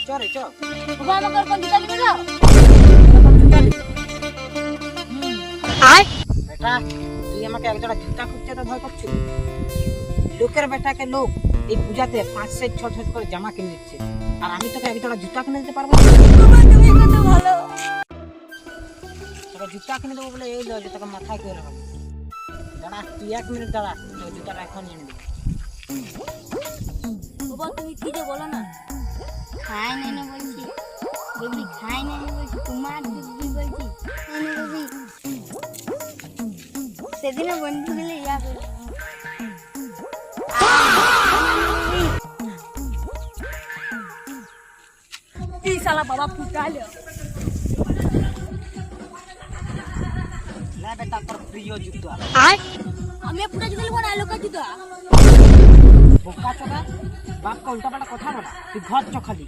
চরে চ বাবা আমাকে কোন জুতা কিনে দাও। বেটা তুই আমাকে একজোড়া জুতা খুঁজতে তো ভয় করছিস। লোকের বেটাকে লোক এই পূজাতে 5 সেট 6 সেট করে জামা কিনে দিচ্ছে, আর আমি তোকে একজোড়া জুতা কিনে দিতে পারবো না। বাবা তুমি কত ভালো। তোকে জুতা কিনে দেবো বলে এই লো যে তোকে মাথায় করে রাখবো। দাঁড়া তুই 1 মিনিট দাঁড়া, তোর জুতাটা এখন এনে দেবো। বাবা তুমি কি যে বলো না। খাই নাই না বলছি বেবি, খাই নাই না বলছি, তোমার দিদি বলছি খাই না বেবি। সেদিনও বন্ধু মিলে ইয়া করে কি শালা বাবা ফুটালো। না বেটা তোর প্রিয় জুতা। আমি পুরো জুতা লিখবো না, লোকের জুতা। বোকা চোদা, বাপকে উল্টাপাল্টা কথা বলা, তুই ঘর চ খালি।